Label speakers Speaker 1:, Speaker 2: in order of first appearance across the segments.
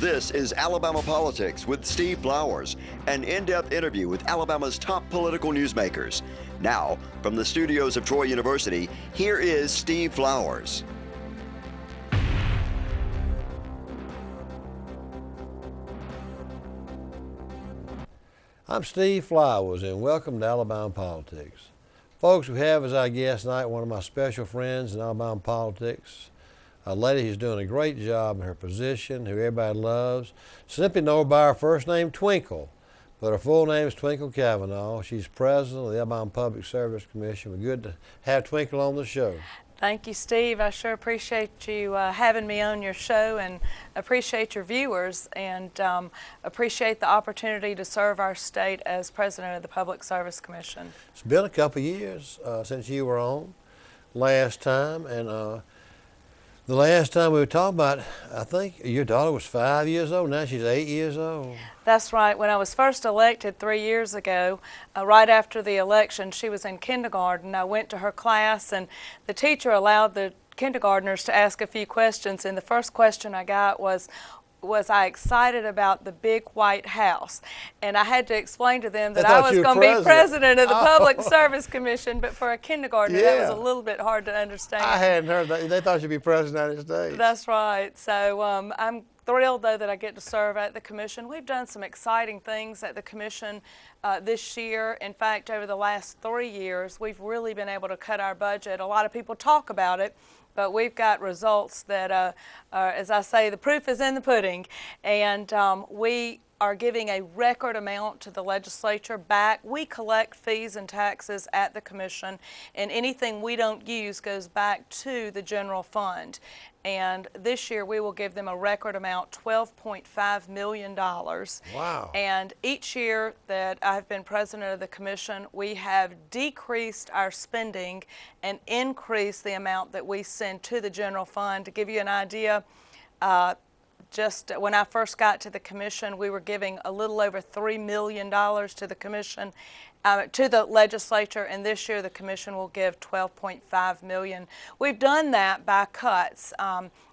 Speaker 1: This is Alabama Politics with Steve Flowers, an in-depth interview with Alabama's top political newsmakers. Now, from the studios of Troy University, here is Steve Flowers.
Speaker 2: I'm Steve Flowers, and welcome to Alabama Politics. Folks, we have as our guest tonight one of my special friends in Alabama politics, a lady who's doing a great job in her position, who everybody loves. Simply know her by her first name, Twinkle, but her full name is Pol T Cavanaugh. She's president of the Alabama Public Service Commission. We're good to have Twinkle on the show.
Speaker 3: Thank you, Steve. I sure appreciate you having me on your show, and appreciate your viewers, and appreciate the opportunity to serve our state as president of the Public Service Commission.
Speaker 2: It's been a couple years since you were on last time, and the last time we were talking about, I think your daughter was 5 years old. Now she's 8 years old.
Speaker 3: That's right. When I was first elected 3 years ago, right after the election, she was in kindergarten. I went to her class, and the teacher allowed the kindergartners to ask a few questions. And the first question I got was I excited about the big white house? And I had to explain to them that I was going to be president of the Public Service Commission, but for a kindergartner, that was a little bit hard to understand.
Speaker 2: I hadn't heard that. They thought you'd be president of the United States.
Speaker 3: That's right. So I'm thrilled, though, that I get to serve at the commission. We've done some exciting things at the commission this year. In fact, over the last 3 years, we've really been able to cut our budget. A lot of people talk about it, but we've got results that, as I say, the proof is in the pudding. And we are giving a record amount to the legislature back. We collect fees and taxes at the commission, and anything we don't use goes back to the general fund. And this year we will give them a record amount, $12.5 million.
Speaker 2: Wow.
Speaker 3: And each year that I've been president of the commission, we have decreased our spending and increased the amount that we send to the general fund. To give you an idea, just when I first got to the commission, we were giving a little over $3 million to the commission, to the legislature, and this year the commission will give $12.5 million. We've done that by cuts.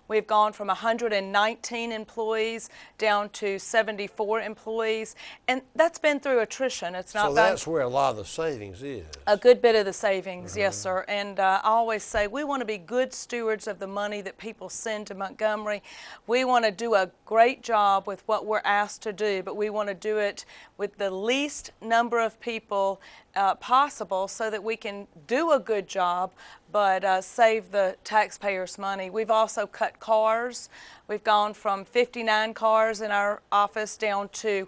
Speaker 3: We've gone from 119 employees down to 74 employees, and that's been through attrition. It's not.
Speaker 2: So that's where a lot of the savings is.
Speaker 3: A good bit of the savings, yes, sir. And I always say we want to be good stewards of the money that people send to Montgomery. We want to do a great job with what we're asked to do, but we want to do it with the least number of people possible, so that we can do a good job but save the taxpayers money. We've also cut cars. We've gone from 59 cars in our office down to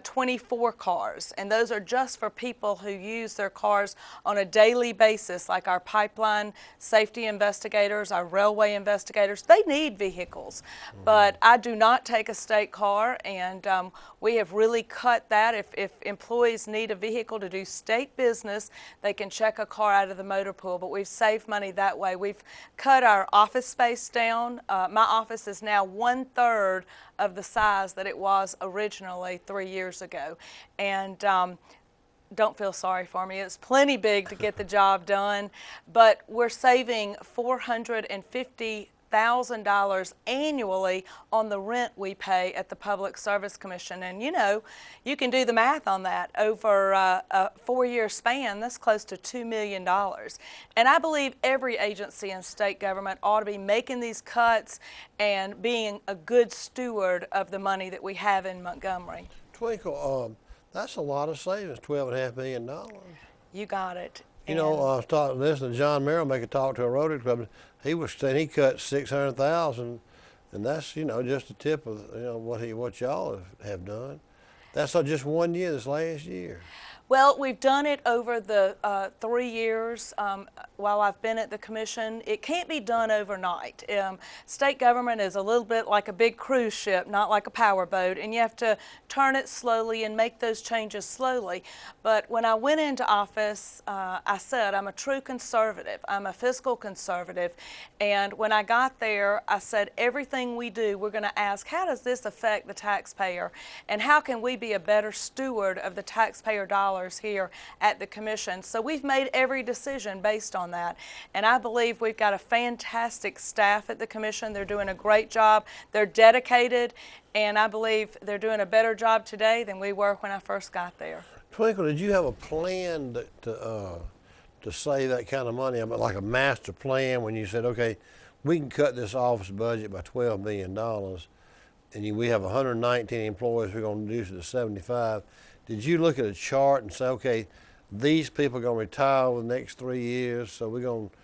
Speaker 3: 24 cars, and those are just for people who use their cars on a daily basis, like our pipeline safety investigators, our railway investigators. They need vehicles, but I do not take a state car, and we have really cut that. If employees need a vehicle to do state business, they can check a car out of the motor pool, but we've saved money that way. We've cut our office space down. My office is now 1/3 of the size that it was originally 3 years ago. And don't feel sorry for me. It's plenty big to get the job done, but we're saving $450,000 annually on the rent we pay at the Public Service Commission. And you know, you can do the math on that. Over a 4-year span, that's close to $2 million. And I believe every agency in state government ought to be making these cuts and being a good steward of the money that we have in Montgomery.
Speaker 2: Twinkle, that's a lot of savings, $12.5 million.
Speaker 3: You got it.
Speaker 2: You know, I was listening to John Merrill make a talk to a Rotary Club. He was saying he cut $600,000, and that's, you know, just the tip of, you know, what y'all have done. That's just 1 year, this last year.
Speaker 3: Well, we've done it over the 3 years while I've been at the commission. It can't be done overnight. State government is a little bit like a big cruise ship, not like a power boat, and you have to turn it slowly and make those changes slowly. But when I went into office, I said I'm a true conservative. I'm a fiscal conservative. And when I got there, I said everything we do, we're going to ask, how does this affect the taxpayer? And how can we be a better steward of the taxpayer dollars here at the Commission. So we've made every decision based on that. And I believe we've got a fantastic staff at the Commission. They're doing a great job. They're dedicated, and I believe they're doing a better job today than we were when I first got there.
Speaker 2: Twinkle, did you have a plan to save that kind of money? I mean, like a master plan when you said, okay, we can cut this office budget by $12 million, and we have 119 employees, we're going to reduce it to 75. Did you look at a chart and say, okay, these people are going to retire over the next 3 years, so we're going to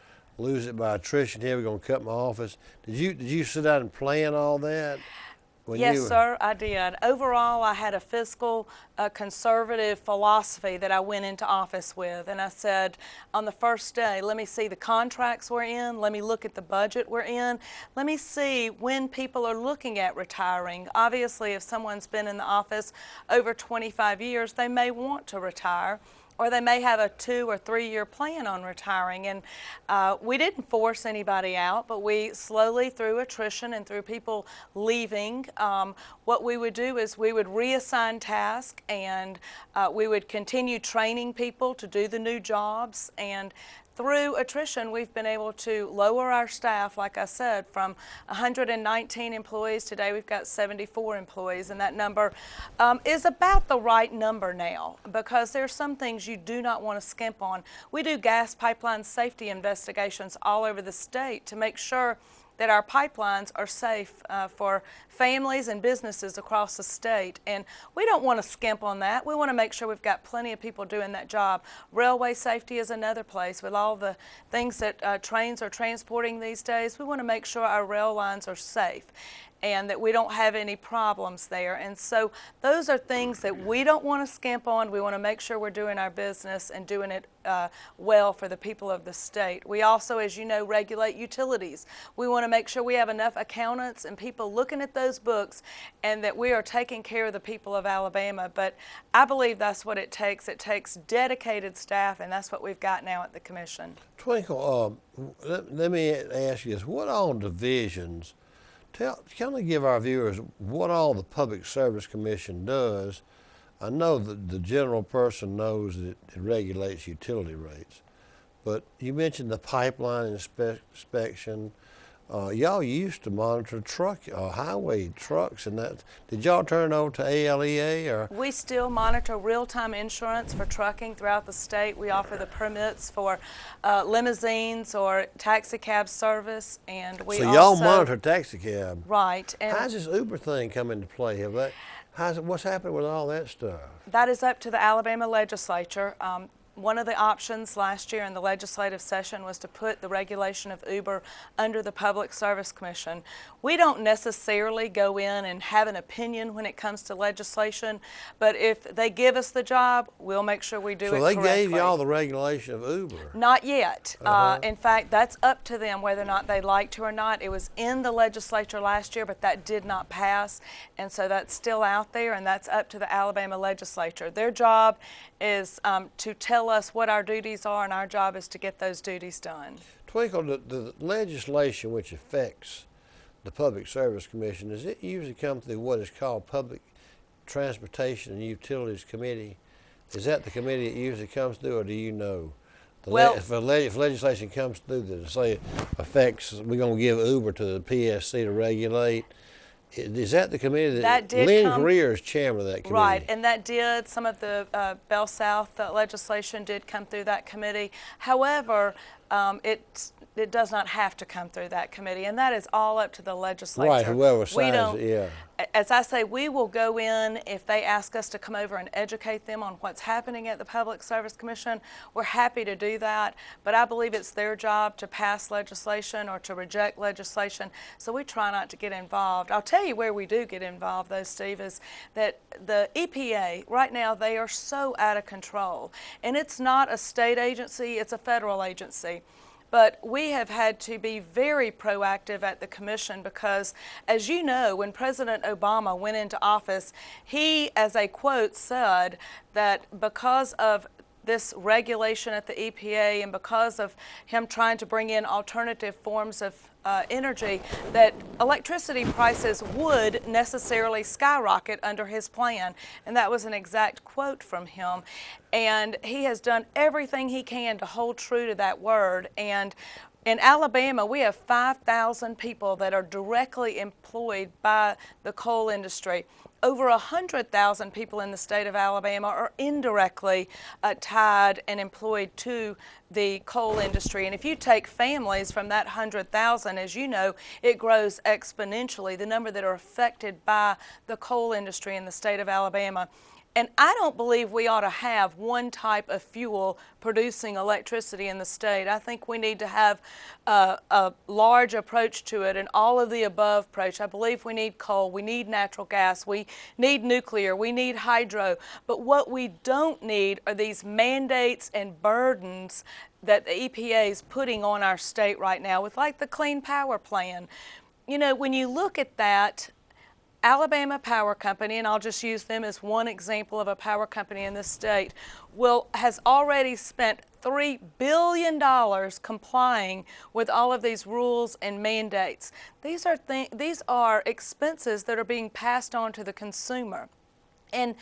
Speaker 2: lose it by attrition here, we're going to cut my office? Did you sit down and plan all that?
Speaker 3: Yes, sir, I did. Overall, I had a fiscal conservative philosophy that I went into office with. And I said, on the first day, let me see the contracts we're in. Let me look at the budget we're in. Let me see when people are looking at retiring. Obviously, if someone's been in the office over 25 years, they may want to retire, or they may have a 2 or 3 year plan on retiring. And we didn't force anybody out, but we slowly, through attrition and through people leaving, what we would do is we would reassign tasks, and we would continue training people to do the new jobs. And through attrition, we've been able to lower our staff, like I said, from 119 employees. Today we've got 74 employees, and that number is about the right number now, because there's some things you do not want to skimp on. We do gas pipeline safety investigations all over the state to make sure that our pipelines are safe for families and businesses across the state. And we don't want to skimp on that. We want to make sure we've got plenty of people doing that job. Railway safety is another place. With all the things that trains are transporting these days, we want to make sure our rail lines are safe and that we don't have any problems there. And so those are things that we don't want to skimp on. We want to make sure we're doing our business and doing it well for the people of the state. We also, as you know, regulate utilities. We want to make sure we have enough accountants and people looking at those books, and that we are taking care of the people of Alabama. But I believe that's what it takes. It takes dedicated staff, and that's what we've got now at the Commission.
Speaker 2: Twinkle, let me ask you this. What all divisions, kind of give our viewers what all the Public Service Commission does. I know that the general person knows that it regulates utility rates, but you mentioned the pipeline inspection. Y'all used to monitor highway trucks, and that. Did y'all turn over to ALEA? Or?
Speaker 3: We still monitor real-time insurance for trucking throughout the state. We offer the permits for limousines or taxi cab service, and we
Speaker 2: so y'all monitor taxi cab.
Speaker 3: Right. And
Speaker 2: how's this Uber thing come into play? What's happening with all that stuff?
Speaker 3: That is up to the Alabama legislature. One of the options last year in the legislative session was to put the regulation of Uber under the Public Service Commission. We don't necessarily go in and have an opinion when it comes to legislation, but if they give us the job, we'll make sure we do it correctly.
Speaker 2: So they gave y'all the regulation of Uber?
Speaker 3: Not yet. In fact, that's up to them whether or not they'd like to or not. It was in the legislature last year, but that did not pass, and so that's still out there, and that's up to the Alabama legislature. Their job is to tell us what our duties are, and our job is to get those duties done.
Speaker 2: Twinkle, the legislation which affects the Public Service Commission, does it usually come through what is called Public Transportation and Utilities Committee? Is that the committee it usually comes through, or do you know? If legislation comes through that, say, affects, we're going to give Uber to the PSC to regulate, is that the committee that Lynn Greer is chairman of that committee?
Speaker 3: Right, and that did, some of the Bell South legislation did come through that committee. However, it does not have to come through that committee, and that is all up to the legislature.
Speaker 2: Right, whoever signs it, yeah.
Speaker 3: As I say, we will go in if they ask us to come over and educate them on what's happening at the Public Service Commission. We're happy to do that, but I believe it's their job to pass legislation or to reject legislation, so we try not to get involved. I'll tell you where we do get involved, though, Steve, is that the EPA, right now, they are so out of control, and it's not a state agency, it's a federal agency. But we have had to be very proactive at the Commission because, as you know, when President Obama went into office, he, as a quote, said that because of this regulation at the EPA and because of him trying to bring in alternative forms of energy, that electricity prices would necessarily skyrocket under his plan. And that was an exact quote from him. And he has done everything he can to hold true to that word. And in Alabama, we have 5,000 people that are directly employed by the coal industry. Over 100,000 people in the state of Alabama are indirectly tied and employed to the coal industry. And if you take families from that 100,000, as you know, it grows exponentially, the number that are affected by the coal industry in the state of Alabama. And I don't believe we ought to have one type of fuel producing electricity in the state. I think we need to have a large approach to it, an all of the above approach. I believe we need coal, we need natural gas, we need nuclear, we need hydro. But what we don't need are these mandates and burdens that the EPA is putting on our state right now with like the Clean Power Plan. You know, when you look at that, Alabama Power Company, and I'll just use them as one example of a power company in this state, has already spent $3 billion complying with all of these rules and mandates. These are expenses that are being passed on to the consumer. And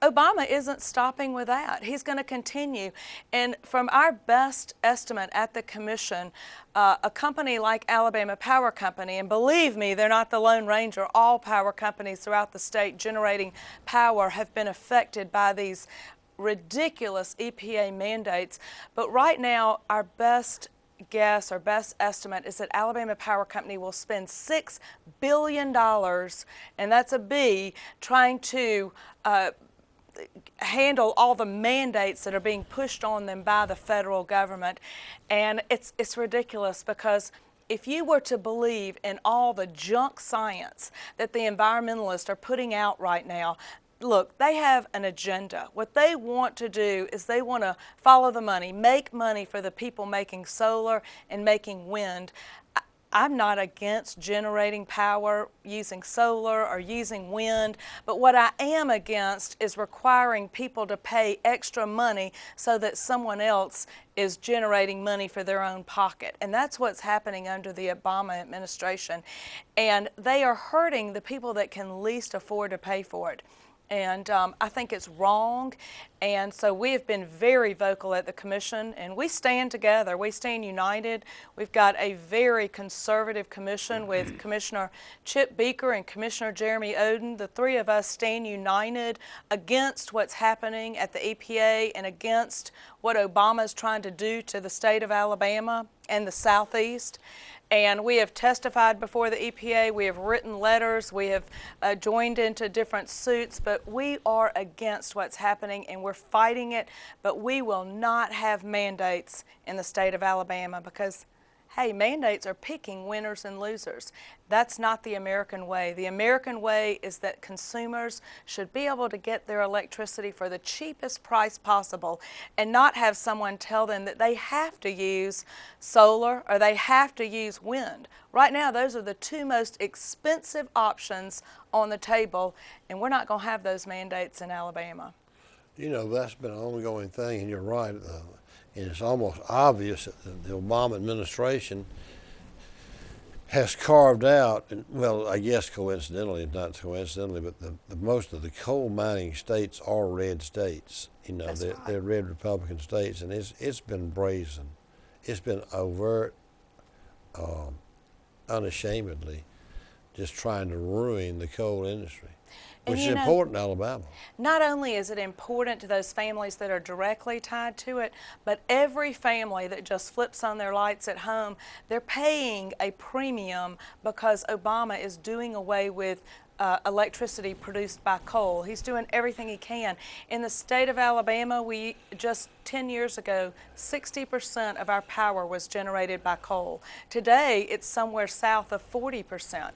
Speaker 3: Obama isn't stopping with that. He's going to continue. And from our best estimate at the commission, a company like Alabama Power Company, and believe me, they're not the Lone Ranger, all power companies throughout the state generating power have been affected by these ridiculous EPA mandates. But right now, our best guess or best estimate is that Alabama Power Company will spend $6 billion, and that's a B, trying to handle all the mandates that are being pushed on them by the federal government. And it's ridiculous, because if you were to believe in all the junk science that the environmentalists are putting out right now, look, they have an agenda. What they want to do is they want to follow the money, make money for the people making solar and making wind. I'm not against generating power using solar or using wind, but what I am against is requiring people to pay extra money so that someone else is generating money for their own pocket. And that's what's happening under the Obama administration. And they are hurting the people that can least afford to pay for it. And I think it's wrong. And so we have been very vocal at the commission, and we stand together. We stand united. We've got a very conservative commission with Commissioner Chip Beaker and Commissioner Jeremy Oden. The three of us stand united against what's happening at the EPA and against what Obama is trying to do to the state of Alabama and the Southeast. And we have testified before the EPA, we have written letters, we have joined into different suits, but we are against what's happening and we're fighting it, but we will not have mandates in the state of Alabama because, hey, mandates are picking winners and losers. That's not the American way. The American way is that consumers should be able to get their electricity for the cheapest price possible and not have someone tell them that they have to use solar or they have to use wind. Right now, those are the two most expensive options on the table, and we're not going to have those mandates in Alabama.
Speaker 2: You know, that's been an ongoing thing, and you're right. And it's almost obvious that the Obama administration has carved out, and well, I guess coincidentally, not coincidentally, but the most of the coal mining states are red states. You know, they're red Republican states, and it's been brazen. It's been overt, unashamedly, just trying to ruin the coal industry. Which is important in Alabama.
Speaker 3: Not only is it important to those families that are directly tied to it, but every family that just flips on their lights at home, they're paying a premium because Obama is doing away with electricity produced by coal. He's doing everything he can. In the state of Alabama, we just 10 years ago, 60% of our power was generated by coal. Today, it's somewhere south of 40%.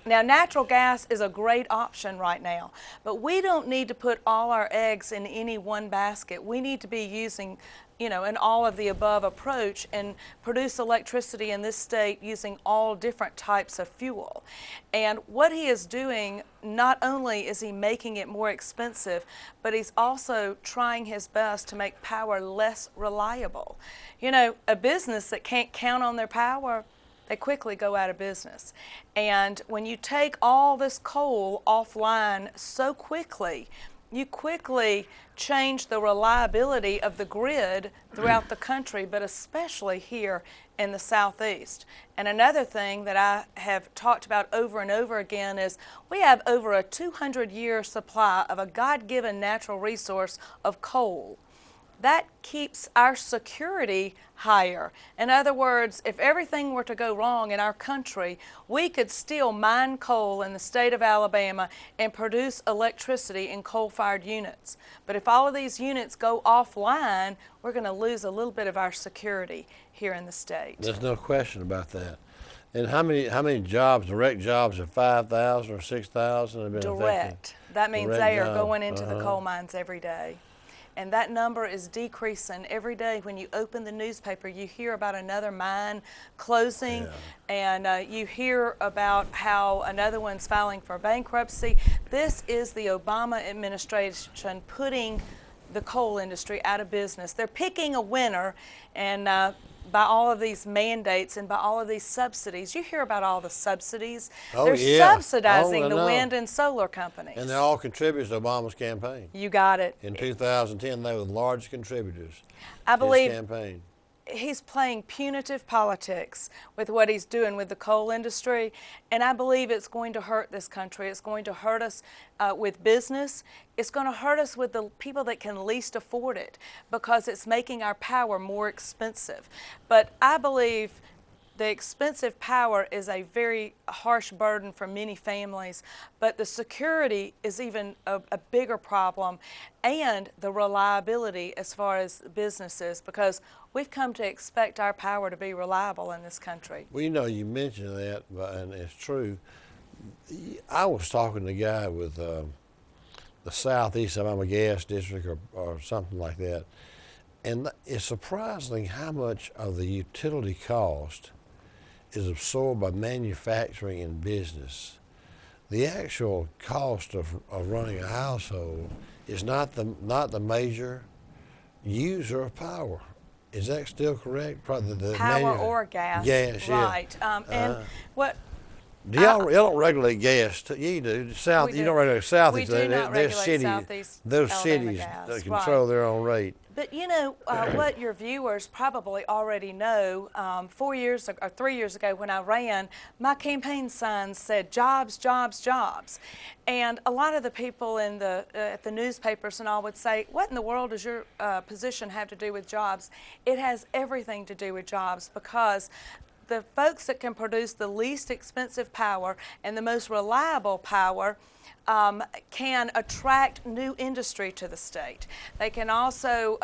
Speaker 3: Now, natural gas is a great option right now, but we don't need to put all our eggs in any one basket. We need to be using, an all of the above approach and produce electricity in this state using all different types of fuel. And what he is doing, not only is he making it more expensive, but he's also trying his best to make power less reliable. A business that can't count on their power, they quickly go out of business. And when you take all this coal offline so quickly, you quickly change the reliability of the grid throughout the country, but especially here in the Southeast. And another thing that I have talked about over and over again is we have over a 200-year supply of a God-given natural resource of coal. That keeps our security higher. In other words, if everything were to go wrong in our country, we could still mine coal in the state of Alabama and produce electricity in coal-fired units. But if all of these units go offline, we're going to lose a little bit of our security here in the state.
Speaker 2: There's no question about that. And how many jobs, direct jobs, have 5,000 or 6,000 have been affected?
Speaker 3: Direct. That means
Speaker 2: Direct
Speaker 3: they are
Speaker 2: job.
Speaker 3: going into the coal mines every day. And that number is decreasing every day. When you open the newspaper, you hear about another mine closing, and you hear about how another one's filing for bankruptcy. This is the Obama administration putting the coal industry out of business. They're picking a winner, and by all of these mandates and by all of these subsidies. You hear about all the subsidies. They're subsidizing the wind and solar companies.
Speaker 2: And they all contribute to Obama's campaign.
Speaker 3: You got it.
Speaker 2: In 2010, they were the largest contributors
Speaker 3: I believe
Speaker 2: to his campaign.
Speaker 3: He's playing punitive politics with what he's doing with the coal industry, and I believe it's going to hurt this country. It's going to hurt us with business. It's going to hurt us with the people that can least afford it because it's making our power more expensive. But I believe the expensive power is a very harsh burden for many families, but the security is even a bigger problem, and the reliability as far as businesses, because we've come to expect our power to be reliable in this country.
Speaker 2: Well, you mentioned that, and it's true. I was talking to a guy with the Southeast Alabama Gas District or something like that, and it's surprising how much of the utility cost is absorbed by manufacturing and business. The actual cost of running a household is not the major user of power. Is that still correct? Probably the
Speaker 3: power or gas.
Speaker 2: Gas,
Speaker 3: right.
Speaker 2: Yeah.
Speaker 3: And what?
Speaker 2: Do y'all don't regulate gas? You do. South. You don't regulate Southeast.
Speaker 3: We do not regulate Southeast
Speaker 2: Those
Speaker 3: Alabama
Speaker 2: cities
Speaker 3: gas.
Speaker 2: control their own rate.
Speaker 3: But what your viewers probably already know, 3 years ago when I ran, my campaign signs said jobs, jobs, jobs. And a lot of the people in at the newspapers and all would say, what in the world does your position have to do with jobs? It has everything to do with jobs, because the folks that can produce the least expensive power and the most reliable power can attract new industry to the state. They can also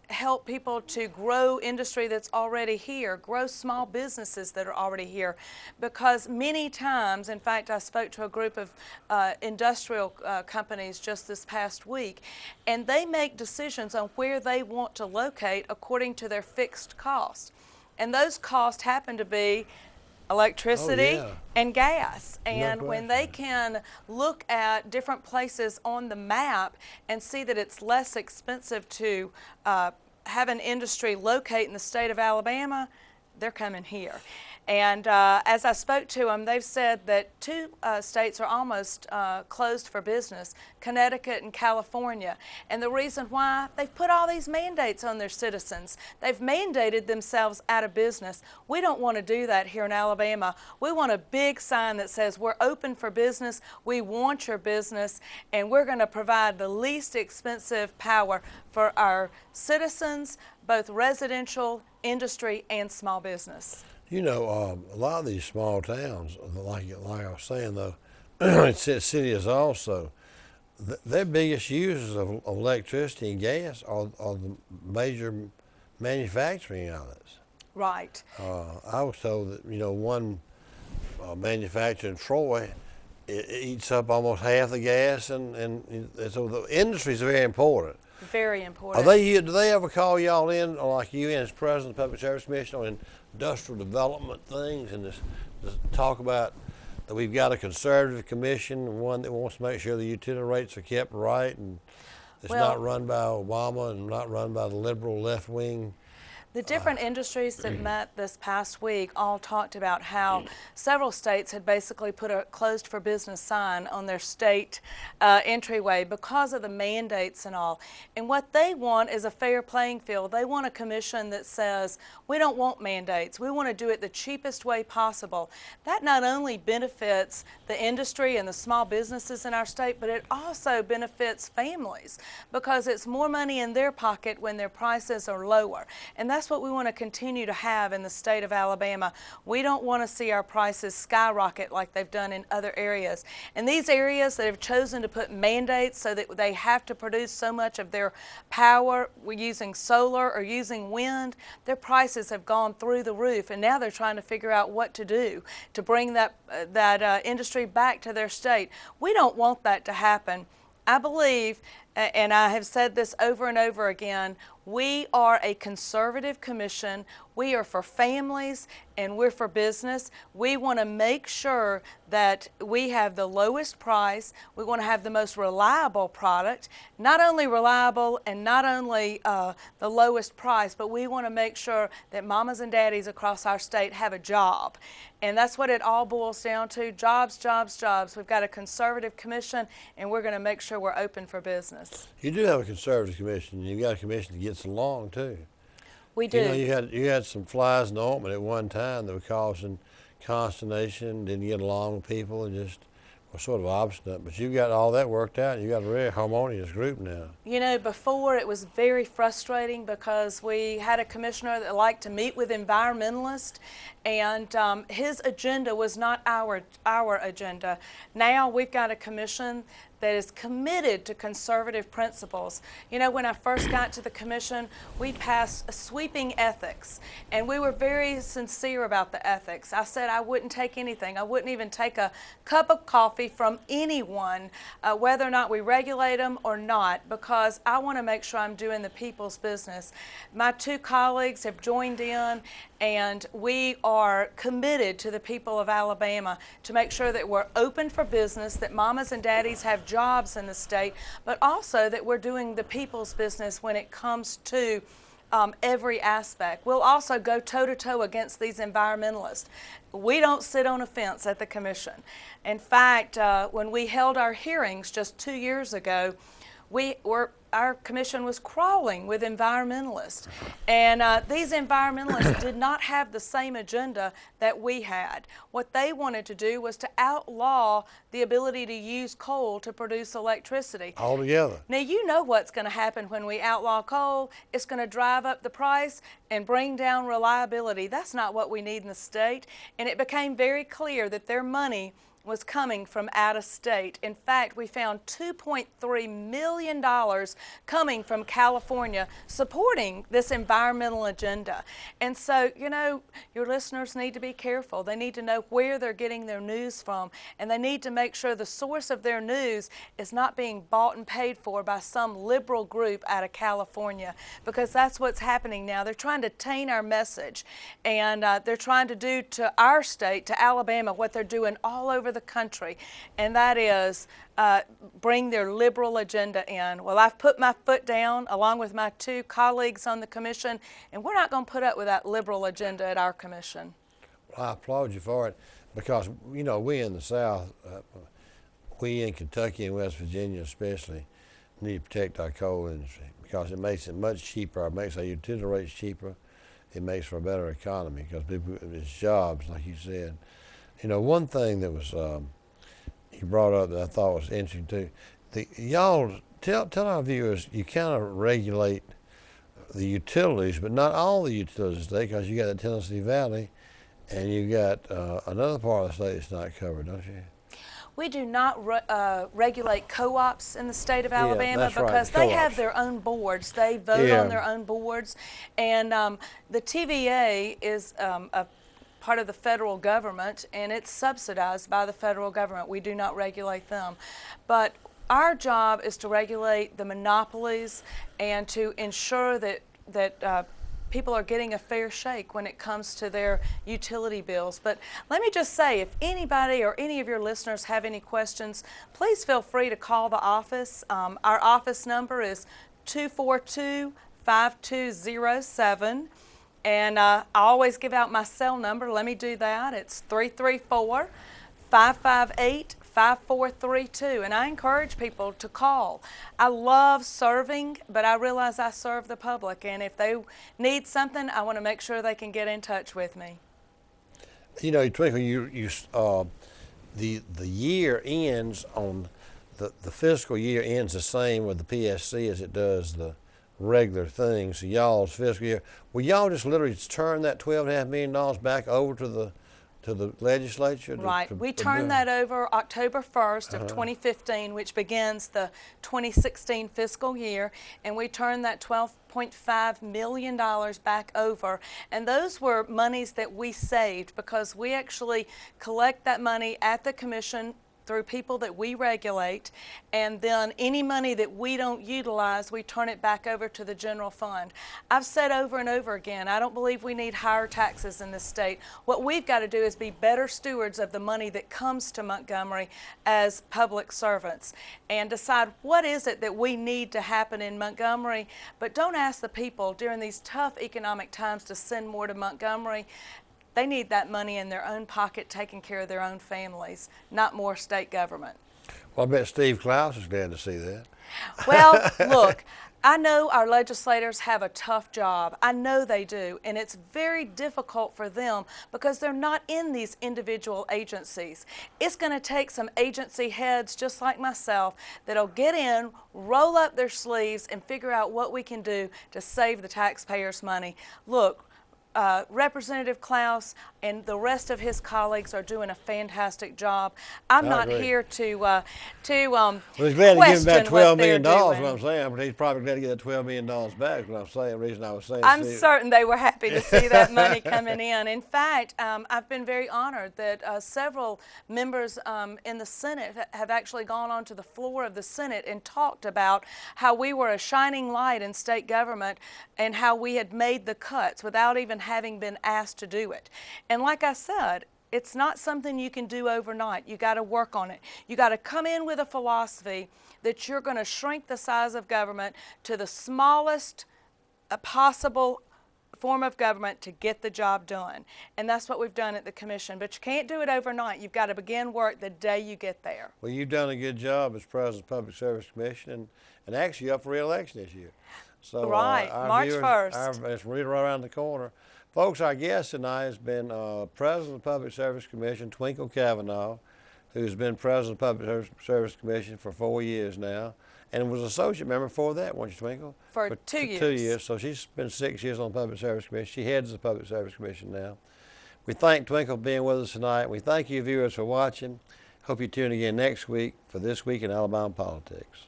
Speaker 3: help people to grow industry that's already here, grow small businesses that are already here, because many times, in fact, I spoke to a group of industrial companies just this past week, and they make decisions on where they want to locate according to their fixed costs. And those costs happen to be electricity and gas. And when they can look at different places on the map and see that it's less expensive to have an industry locate in the state of Alabama, they're coming here. And as I spoke to them, they've said that two states are almost closed for business, Connecticut and California. And the reason why, they've put all these mandates on their citizens. They've mandated themselves out of business. We don't want to do that here in Alabama. We want a big sign that says we're open for business, we want your business, and we're going to provide the least expensive power for our citizens, both residential, industry, and small business.
Speaker 2: You know, a lot of these small towns, like I was saying though, cities also, their biggest users of electricity and gas are the major manufacturing outlets.
Speaker 3: Right.
Speaker 2: I was told that, one manufactured in Troy, it eats up almost half the gas, and so the industry is very important.
Speaker 3: Very important.
Speaker 2: Do they ever call y'all in, or like you in as president of the Public Service Commission, on industrial development things, and just talk about that we've got a conservative commission, one that wants to make sure the utility rates are kept right, and it's not run by Obama and not run by the liberal left wing?
Speaker 3: The different industries that met this past week all talked about how several states had basically put a closed for business sign on their state entryway because of the mandates and all. And what they want is a fair playing field. They want a commission that says, we don't want mandates. We want to do it the cheapest way possible. That not only benefits the industry and the small businesses in our state, but it also benefits families because it's more money in their pocket when their prices are lower. And that's what we want to continue to have in the state of Alabama. We don't want to see our prices skyrocket like they've done in other areas. And these areas that have chosen to put mandates so that they have to produce so much of their power using solar or using wind, their prices have gone through the roof, and now they're trying to figure out what to do to bring that industry back to their state. We don't want that to happen. I believe, and I have said this over and over again, we are a conservative commission. We are for families and we're for business. We want to make sure that we have the lowest price. We want to have the most reliable product. Not only reliable and not only the lowest price, but we want to make sure that mamas and daddies across our state have a job. And that's what it all boils down to, jobs, jobs, jobs. We've got a conservative commission, and we're going to make sure we're open for business.
Speaker 2: You do have a conservative commission. You've got a commission that gets along, too.
Speaker 3: We do.
Speaker 2: You know, you had some flies in the ointment at one time that were causing consternation, didn't get along with people, and just were sort of obstinate. But you've got all that worked out, and you've got a very harmonious group now.
Speaker 3: You know, before it was very frustrating because we had a commissioner that liked to meet with environmentalists, and his agenda was not our agenda. Now we've got a commission that is committed to conservative principles. You know, when I first got to the commission, we passed a sweeping ethics, and we were very sincere about the ethics. I said I wouldn't take anything. I wouldn't even take a cup of coffee from anyone, whether or not we regulate them or not, because I want to make sure I'm doing the people's business. My two colleagues have joined in, and we are committed to the people of Alabama to make sure that we're open for business, that mamas and daddies have jobs in the state, but also that we're doing the people's business when it comes to every aspect. We'll also go toe-to-toe against these environmentalists. We don't sit on a fence at the commission. In fact, when we held our hearings just 2 years ago, our commission was crawling with environmentalists. And these environmentalists did not have the same agenda that we had. What they wanted to do was to outlaw the ability to use coal to produce electricity.
Speaker 2: Altogether.
Speaker 3: Now, you know what's going to happen when we outlaw coal. It's going to drive up the price and bring down reliability. That's not what we need in the state. And it became very clear that their money was coming from out of state. In fact, we found $2.3 million coming from California supporting this environmental agenda. And so, you know, your listeners need to be careful. They need to know where they're getting their news from, and they need to make sure the source of their news is not being bought and paid for by some liberal group out of California, because that's what's happening now. They're trying to taint our message, and they're trying to do to our state, to Alabama, what they're doing all over the country, and that is bring their liberal agenda in. Well, I've put my foot down along with my two colleagues on the commission, and we're not going to put up with that liberal agenda at our commission.
Speaker 2: Well, I applaud you for it, because, you know, we in the South, we in Kentucky and West Virginia especially, need to protect our coal industry because it makes it much cheaper. It makes our utility rates cheaper. It makes for a better economy because people, it's jobs, like you said. You know, one thing that was you brought up that I thought was interesting too. Y'all tell our viewers, you kind of regulate the utilities, but not all the utilities today, because you got the Tennessee Valley, and you got another part of the state that's not covered, don't you?
Speaker 3: We do not regulate co-ops in the state of Alabama because
Speaker 2: right,
Speaker 3: they have their own boards. They vote on their own boards, and the TVA is part of the federal government, and it's subsidized by the federal government. We do not regulate them. But our job is to regulate the monopolies and to ensure that people are getting a fair shake when it comes to their utility bills. But let me just say, if anybody or any of your listeners have any questions, please feel free to call the office. Our office number is 242-5207. And I always give out my cell number. Let me do that. It's 334-558-5432, and I encourage people to call. I love serving, but I realize I serve the public, and if they need something, I want to make sure they can get in touch with me.
Speaker 2: You know, Twinkle, the year ends on the fiscal year ends the same with the PSC as it does the regular thing. So y'all's fiscal year, will y'all just literally turn that $12.5 million back over to the legislature?
Speaker 3: Right. We turned that over October 1st of 2015, which begins the 2016 fiscal year, and we turned that $12.5 million back over. And those were monies that we saved because we actually collect that money at the commission through people that we regulate, and then any money that we don't utilize, we turn it back over to the general fund. I've said over and over again, I don't believe we need higher taxes in this state. What we've got to do is be better stewards of the money that comes to Montgomery as public servants and decide what is it that we need to happen in Montgomery, but don't ask the people during these tough economic times to send more to Montgomery. They need that money in their own pocket, taking care of their own families, not more state government.
Speaker 2: Well, I bet Steve Klaus is glad to see that.
Speaker 3: Well, look, I know our legislators have a tough job. I know they do, and it's very difficult for them because they're not in these individual agencies. It's going to take some agency heads just like myself that'll get in, roll up their sleeves, and figure out what we can do to save the taxpayers' money. Look, Representative Klaus and the rest of his colleagues are doing a fantastic job. I'm not here to
Speaker 2: well, he's glad to give him back $12 million, what I'm saying, but he's probably glad to get that $12 million back, what I'm saying, the reason I was saying.
Speaker 3: I'm certain they were happy to see that money coming in. In fact, I've been very honored that several members in the Senate have actually gone onto the floor of the Senate and talked about how we were a shining light in state government and how we had made the cuts without even having been asked to do it. And like I said, it's not something you can do overnight. You got to work on it. You got to come in with a philosophy that you're going to shrink the size of government to the smallest possible form of government to get the job done. And that's what we've done at the commission. But you can't do it overnight. You've got to begin work the day you get there.
Speaker 2: Well, you've done a good job as president of the Public Service Commission, and actually you're up for re-election this year. So,
Speaker 3: right, March 1st.
Speaker 2: It's really right around the corner. Folks, our guest tonight has been President of the Public Service Commission, Pol T Cavanaugh, who's been President of the Public Service Commission for 4 years now, and was associate member before that, wasn't you, Twinkle?
Speaker 3: For 2 years.
Speaker 2: 2 years, so she's been 6 years on the Public Service Commission. She heads the Public Service Commission now. We thank Twinkle for being with us tonight. We thank you viewers for watching. Hope you tune again next week for This Week in Alabama Politics.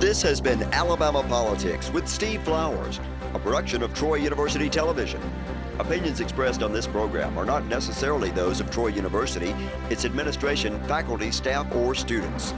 Speaker 1: This has been Alabama Politics with Steve Flowers, a production of Troy University Television. Opinions expressed on this program are not necessarily those of Troy University, its administration, faculty, staff, or students.